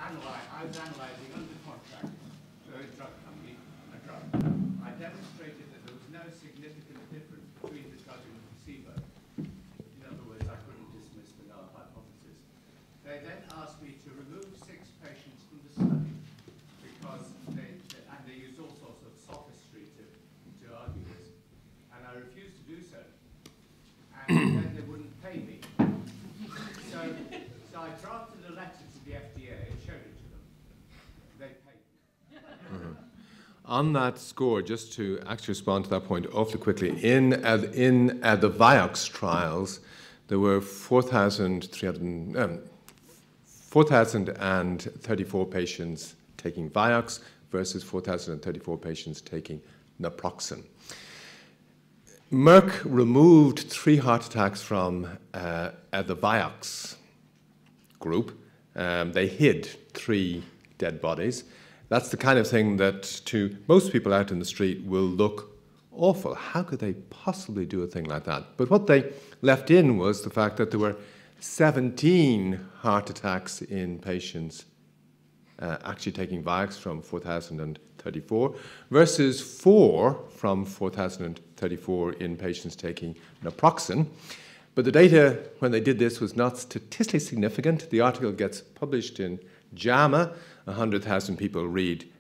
I was analysing under contract for a drug company a drug. I demonstrated that there was no significant difference between the drug and the placebo. In other words, I couldn't dismiss the null hypothesis. They then asked me to remove 6 patients from the study because they used all sorts of sophistry to argue this, and I refused to do so. And then they wouldn't pay me. So I drafted a letter to the FDA and showed it to them. They paid me. On that score, just to actually respond to that point awfully quickly, in the Vioxx trials, there were 4,034 patients taking Vioxx versus 4,034 patients taking naproxen. Merck removed 3 heart attacks from the Vioxx group. They hid 3 dead bodies. That's the kind of thing that to most people out in the street will look awful. How could they possibly do a thing like that? But what they left in was the fact that there were 17 heart attacks in patients actually taking Vioxx from 4,034 versus 4 from 4,034 in patients taking naproxen. But the data, when they did this, was not statistically significant. The article gets published in JAMA. 100,000 people read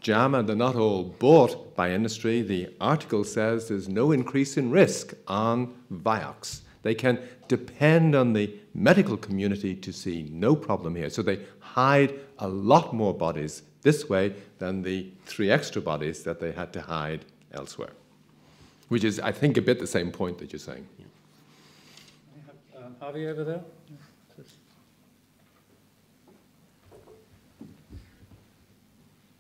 JAMA. They're not all bought by industry. The article says there's no increase in risk on Vioxx. They can depend on the medical community to see no problem here. So they hide a lot more bodies this way than the 3 extra bodies that they had to hide elsewhere, which is, I think, a bit the same point that you're saying. Yeah. I have Harvey over there.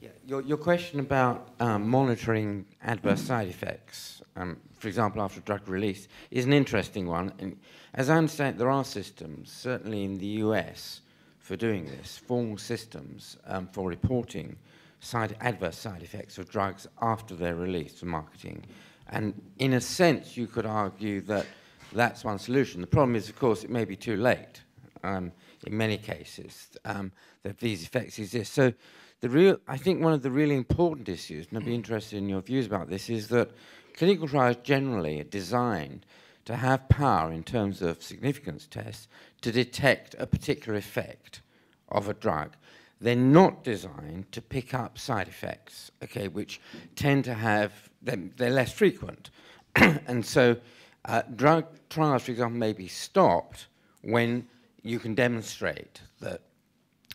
Yeah, your question about monitoring adverse side effects, for example, after drug release, is an interesting one. And as I understand it, there are systems, certainly in the US, for doing this, formal systems for reporting adverse side effects of drugs after they're released for marketing. And in a sense, you could argue that that's one solution. The problem is, of course, it may be too late in many cases that these effects exist. So I think one of the really important issues, and I'd be interested in your views about this, is that clinical trials generally are designed to have power in terms of significance tests to detect a particular effect of a drug. They're not designed to pick up side effects, okay, which tend to have, they're less frequent. And so drug trials, for example, may be stopped when you can demonstrate that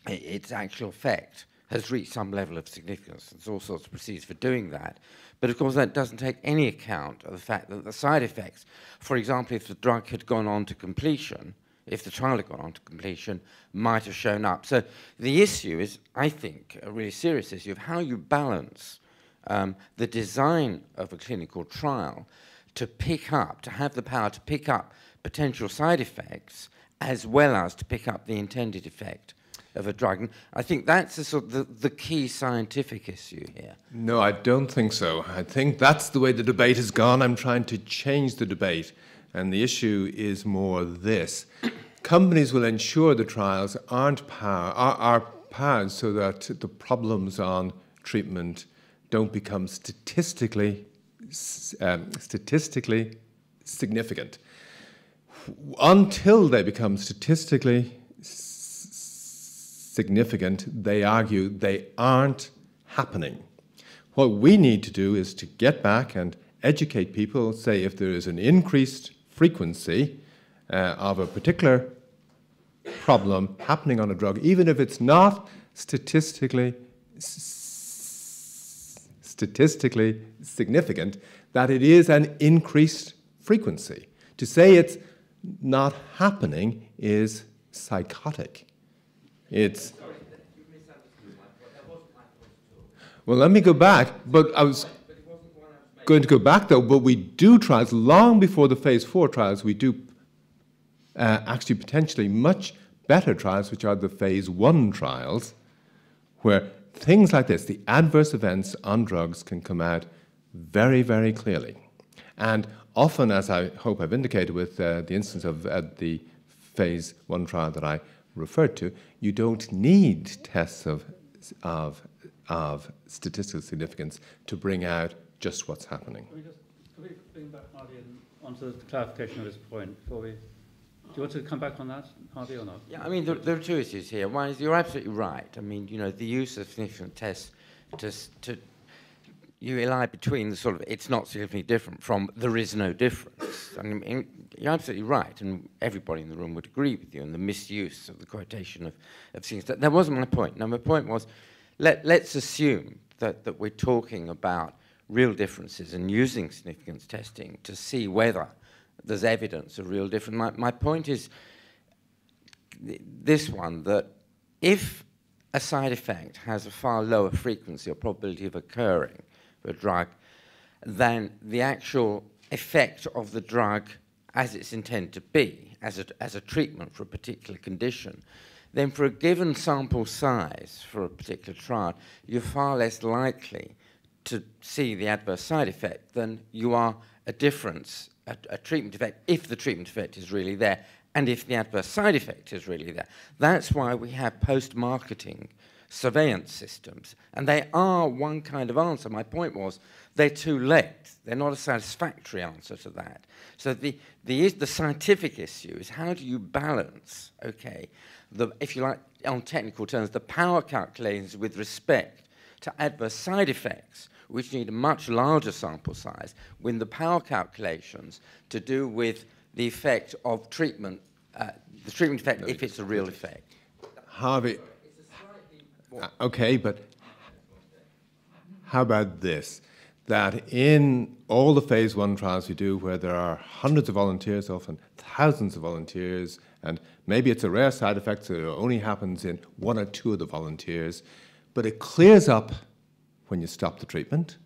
its actual effect has reached some level of significance. There's all sorts of procedures for doing that. But of course, that doesn't take any account of the fact that the side effects, for example, if the drug had gone on to completion, if the trial had gone on to completion, might have shown up. So the issue is, I think, a really serious issue of how you balance the design of a clinical trial to pick up, to have the power to pick up potential side effects as well as to pick up the intended effect of a drug. And I think that's the key scientific issue here. No, I don't think so. I think that's the way the debate has gone. I'm trying to change the debate. And the issue is more this. Companies will ensure the trials are powered so that the problems on treatment don't become statistically significant. Until they become statistically significant, they argue they aren't happening. What we need to do is to get back and educate people, say if there is an increased frequency of a particular problem happening on a drug, even if it's not statistically significant, that it is an increased frequency. To say it's not happening is psychotic. It's... Sorry, you misunderstood my point. That wasn't my point at all. Well, let me go back, but I was going to go back though, but we do trials, long before the phase 4 trials, we do actually potentially much better trials, which are the phase 1 trials, where things like this, the adverse events on drugs, can come out very, very clearly. And often, as I hope I've indicated with the instance of the phase 1 trial that I referred to, you don't need tests of statistical significance to bring out just what's happening. Could we bring back Harvey onto the clarification of his point before we... Do you want to come back on that, Harvey, or not? Yeah, I mean, there are two issues here. One is you're absolutely right. I mean, you know, the use of significant tests you lie between the sort of it's not significantly different from there is no difference. I mean, you're absolutely right, and everybody in the room would agree with you on the misuse of the quotation of things. That wasn't my point. No, my point was, let's assume that we're talking about real differences and using significance testing to see whether there's evidence of real difference. My point is this one, that if a side effect has a far lower frequency or probability of occurring for a drug than the actual effect of the drug as it's intended to be, as a treatment for a particular condition, then for a given sample size for a particular trial, you're far less likely to see the adverse side effect than you are a difference, a treatment effect, if the treatment effect is really there, and if the adverse side effect is really there. That's why we have post-marketing surveillance systems, and they are one kind of answer. My point was, they're too late. They're not a satisfactory answer to that. So the scientific issue is how do you balance, okay, if you like, on technical terms, the power calculations with respect to adverse side effects, which need a much larger sample size, when the power calculations to do with the effect of treatment, the treatment effect, if it's a real effect. Harvey, okay, but how about this? That in all the phase 1 trials we do, where there are hundreds of volunteers, often thousands of volunteers, and maybe it's a rare side effect, so it only happens in 1 or 2 of the volunteers, but it clears up when you stop the treatment,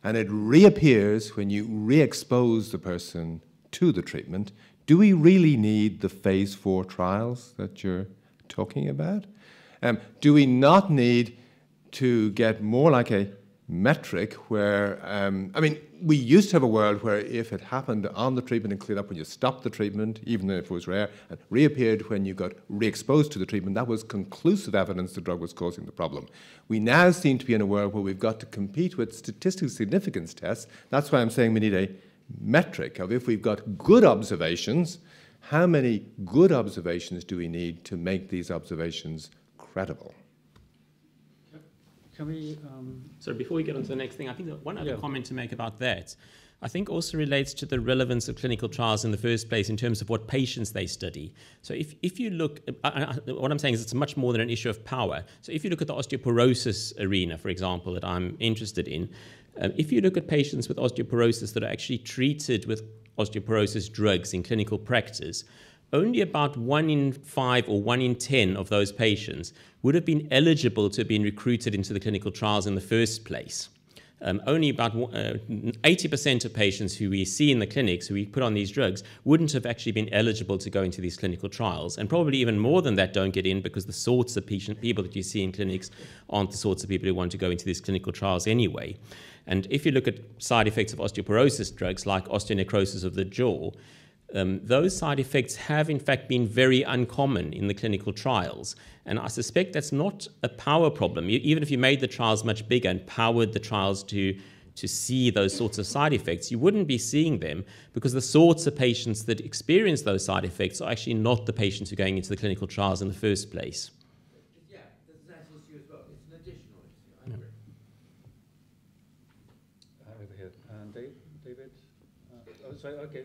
and it reappears when you re-expose the person to the treatment. Do we really need the phase 4 trials that you're talking about? Do we not need to get more like a metric where, I mean, we used to have a world where if it happened on the treatment and cleared up when you stopped the treatment, even if it was rare, and reappeared when you got re-exposed to the treatment, that was conclusive evidence the drug was causing the problem. We now seem to be in a world where we've got to compete with statistical significance tests. That's why I'm saying we need a metric of if we've got good observations, how many good observations do we need to make these observations credible? Can we... So before we get on to the next thing, I think that one other comment to make about that, I think also relates to the relevance of clinical trials in the first place in terms of what patients they study. So if you look, what I'm saying is it's much more than an issue of power. So if you look at the osteoporosis arena, for example, that I'm interested in, if you look at patients with osteoporosis that are actually treated with osteoporosis drugs in clinical practice, only about 1 in 5 or 1 in 10 of those patients would have been eligible to have been recruited into the clinical trials in the first place. Only about 80% of patients who we see in the clinics who we put on these drugs wouldn't have actually been eligible to go into these clinical trials. And probably even more than that don't get in because the sorts of people that you see in clinics aren't the sorts of people who want to go into these clinical trials anyway. And if you look at side effects of osteoporosis drugs like osteonecrosis of the jaw, those side effects have in fact been very uncommon in the clinical trials. And I suspect that's not a power problem. Even if you made the trials much bigger and powered the trials to see those sorts of side effects, you wouldn't be seeing them because the sorts of patients that experience those side effects are actually not the patients who are going into the clinical trials in the first place. Yeah, there's that issue as well. It's an additional issue. I agree. over here. And David? Oh, sorry, okay.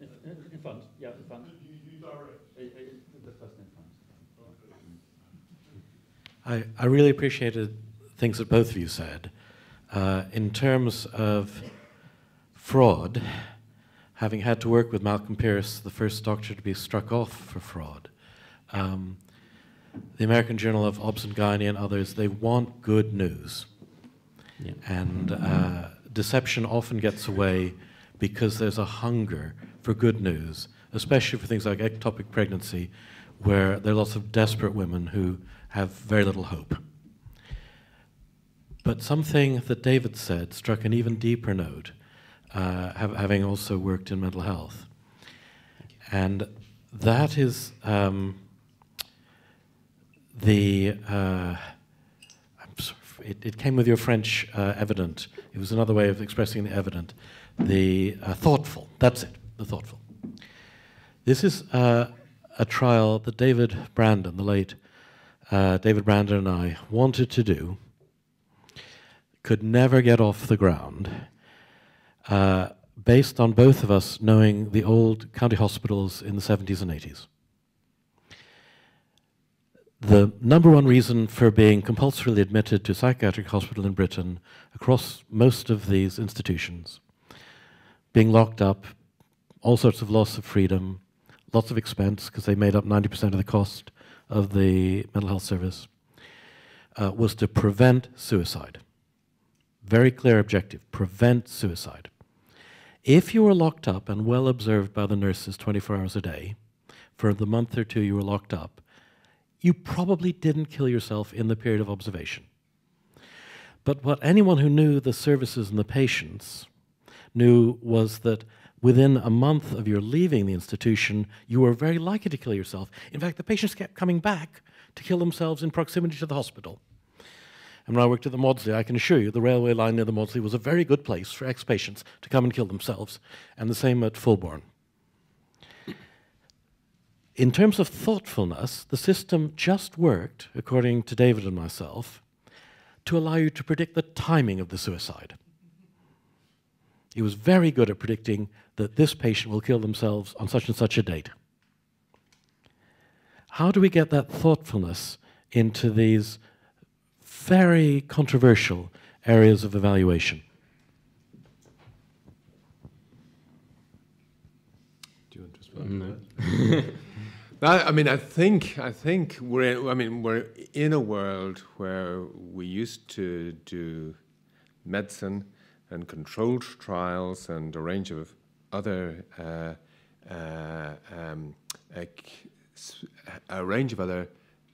In front, yeah, in front. You direct. The person in front. I really appreciated things that both of you said. In terms of fraud, having had to work with Malcolm Pierce, the first doctor to be struck off for fraud, the American Journal of Obs and Gynae and others, they want good news. Yeah. And deception often gets away because there's a hunger for good news, especially for things like ectopic pregnancy, where there are lots of desperate women who have very little hope. But something that David said struck an even deeper note, having also worked in mental health. And that is it came with your French evident. It was another way of expressing the evident. The thoughtful, that's it, the thoughtful. This is a trial that David Brandon, the late David Brandon and I wanted to do, could never get off the ground, based on both of us knowing the old county hospitals in the 70s and 80s. The number one reason for being compulsorily admitted to a psychiatric hospital in Britain, across most of these institutions, being locked up, all sorts of loss of freedom, lots of expense, because they made up 90% of the cost of the mental health service, was to prevent suicide. Very clear objective, prevent suicide. If you were locked up and well observed by the nurses 24 hours a day, for the month or two you were locked up, you probably didn't kill yourself in the period of observation. But what anyone who knew the services and the patients knew was that within a month of your leaving the institution, you were very likely to kill yourself. In fact, the patients kept coming back to kill themselves in proximity to the hospital. And when I worked at the Maudsley, I can assure you the railway line near the Maudsley was a very good place for ex-patients to come and kill themselves, and the same at Fulbourn. In terms of thoughtfulness, the system just worked, according to David and myself, to allow you to predict the timing of the suicide. He was very good at predicting that this patient will kill themselves on such and such a date. How do we get that thoughtfulness into these very controversial areas of evaluation? Do you want to respond to that? I mean, I think we're in a world where we used to do medicine and controlled trials and a range of other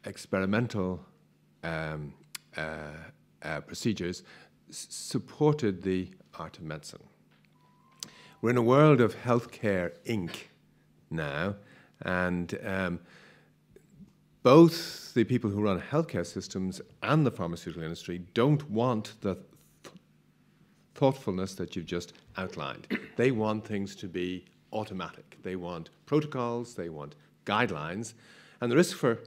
experimental procedures supported the art of medicine. We're in a world of healthcare Inc. now, and both the people who run healthcare systems and the pharmaceutical industry don't want the thoughtfulness that you've just outlined. They want things to be automatic. They want protocols, they want guidelines, and the risk for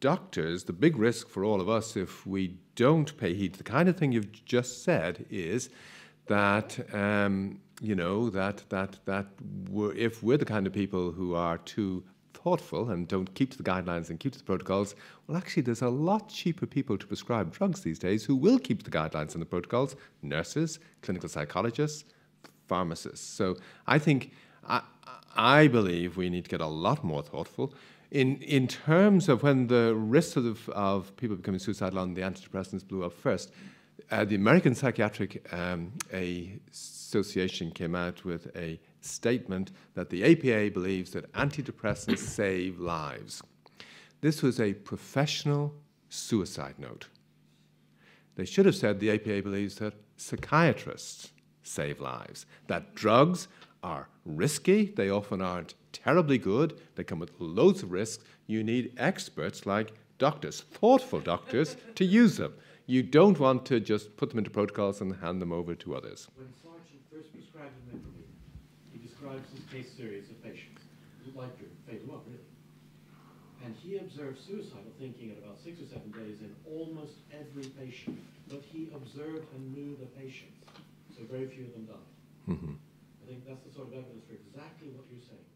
doctors, the big risk for all of us if we don't pay heed to the kind of thing you've just said is that if we're the kind of people who are too thoughtful and don't keep to the guidelines and keep to the protocols, well, actually, there's a lot cheaper people to prescribe drugs these days who will keep to the guidelines and the protocols: nurses, clinical psychologists, pharmacists. So I believe we need to get a lot more thoughtful. In terms of when the risks of people becoming suicidal on the antidepressants blew up first, the American Psychiatric Association came out with a statement that the APA believes that antidepressants save lives. This was a professional suicide note. They should have said the APA believes that psychiatrists save lives, that drugs are risky, they often aren't terribly good, they come with loads of risks. You need experts like doctors, thoughtful doctors, to use them. You don't want to just put them into protocols and hand them over to others. When Sargent first prescribed metformin, he describes his case series of patients, life-driven, phase 1, really. And he observed suicidal thinking at about 6 or 7 days in almost every patient, but he observed and knew the patients, so very few of them died. Mm-hmm. I think that's the sort of evidence for exactly what you're saying.